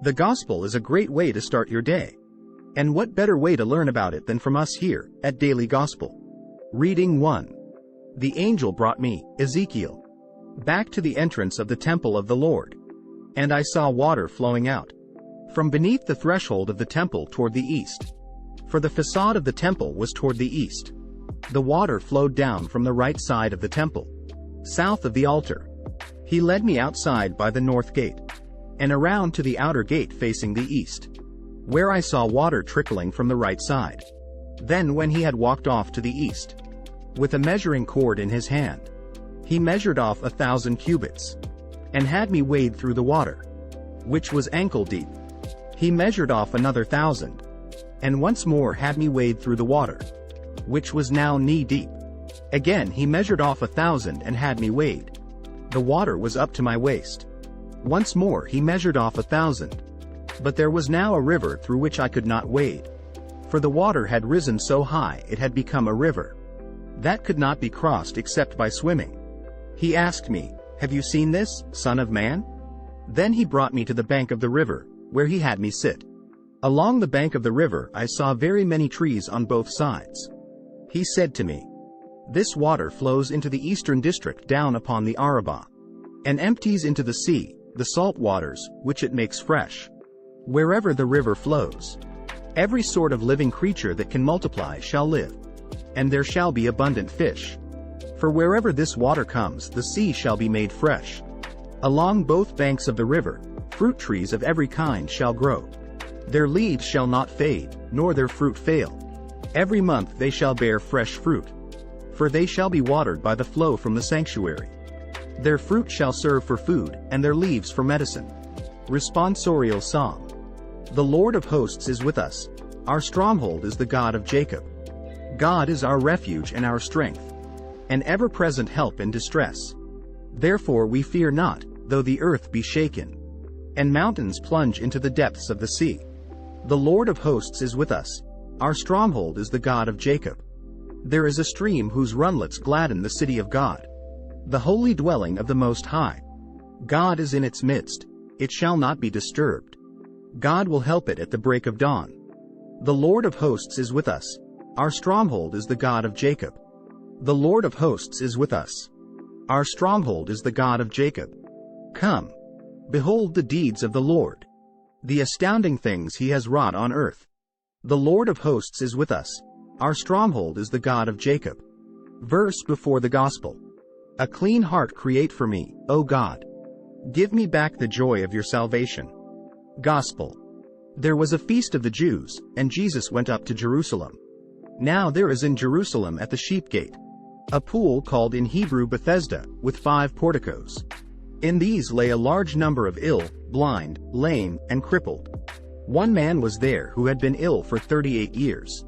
The gospel is a great way to start your day. And what better way to learn about it than from us here, at Daily Gospel? Reading 1. The angel brought me, Ezekiel, back to the entrance of the temple of the Lord. And I saw water flowing out from beneath the threshold of the temple toward the east. For the facade of the temple was toward the east. The water flowed down from the right side of the temple, south of the altar. He led me outside by the north gate, and around to the outer gate facing the east, where I saw water trickling from the right side. Then when he had walked off to the east, with a measuring cord in his hand, he measured off 1,000 cubits, and had me wade through the water, which was ankle deep. He measured off another 1,000, and once more had me wade through the water, which was now knee deep. Again he measured off 1,000 and had me wade. The water was up to my waist. Once more he measured off 1,000. But there was now a river through which I could not wade, for the water had risen so high it had become a river that could not be crossed except by swimming. He asked me, "Have you seen this, Son of Man?" Then he brought me to the bank of the river, where he had me sit. Along the bank of the river I saw very many trees on both sides. He said to me, "This water flows into the eastern district down upon the Arabah, and empties into the sea, the salt waters, which it makes fresh. Wherever the river flows, every sort of living creature that can multiply shall live, and there shall be abundant fish. For wherever this water comes, the sea shall be made fresh. Along both banks of the river, fruit trees of every kind shall grow. Their leaves shall not fade, nor their fruit fail. Every month they shall bear fresh fruit, for they shall be watered by the flow from the sanctuary. Their fruit shall serve for food, and their leaves for medicine." Responsorial Psalm. The Lord of hosts is with us. Our stronghold is the God of Jacob. God is our refuge and our strength, an ever-present help in distress. Therefore we fear not, though the earth be shaken, and mountains plunge into the depths of the sea. The Lord of hosts is with us. Our stronghold is the God of Jacob. There is a stream whose runlets gladden the city of God, the holy dwelling of the Most High. God is in its midst. It shall not be disturbed. God will help it at the break of dawn. The Lord of hosts is with us. Our stronghold is the God of Jacob. The Lord of hosts is with us. Our stronghold is the God of Jacob. Come, behold the deeds of the Lord, the astounding things he has wrought on earth. The Lord of hosts is with us. Our stronghold is the God of Jacob. Verse before the Gospel. A clean heart create for me, O God. Give me back the joy of your salvation. Gospel. There was a feast of the Jews, and Jesus went up to Jerusalem. Now there is in Jerusalem at the sheep gate a pool called in Hebrew Bethesda, with 5 porticos. In these lay a large number of ill, blind, lame, and crippled. One man was there who had been ill for 38 years.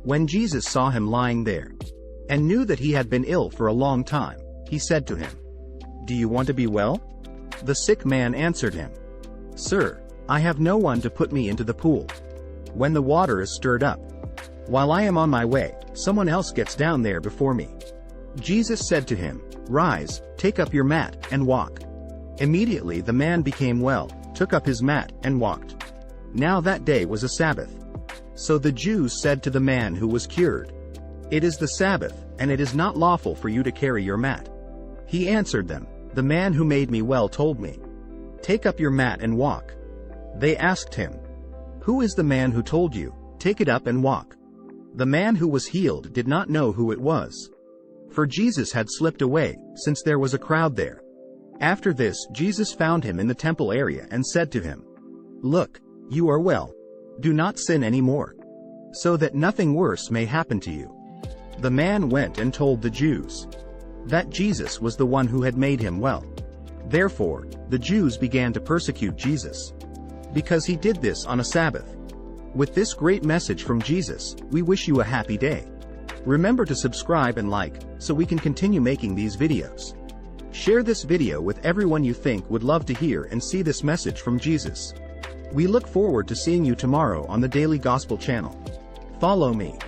When Jesus saw him lying there, and knew that he had been ill for a long time, he said to him, "Do you want to be well?" The sick man answered him, "Sir, I have no one to put me into the pool when the water is stirred up. While I am on my way, someone else gets down there before me." Jesus said to him, "Rise, take up your mat, and walk." Immediately the man became well, took up his mat, and walked. Now that day was a Sabbath. So the Jews said to the man who was cured, "It is the Sabbath, and it is not lawful for you to carry your mat." He answered them, "The man who made me well told me, 'Take up your mat and walk.'" They asked him, "Who is the man who told you, 'Take it up and walk'?" The man who was healed did not know who it was, for Jesus had slipped away, since there was a crowd there. After this Jesus found him in the temple area and said to him, "Look, you are well. Do not sin any more, so that nothing worse may happen to you." The man went and told the Jews that Jesus was the one who had made him well. Therefore, the Jews began to persecute Jesus, because he did this on a Sabbath. With this great message from Jesus, we wish you a happy day. Remember to subscribe and like, so we can continue making these videos. Share this video with everyone you think would love to hear and see this message from Jesus. We look forward to seeing you tomorrow on the Daily Gospel channel. Follow me.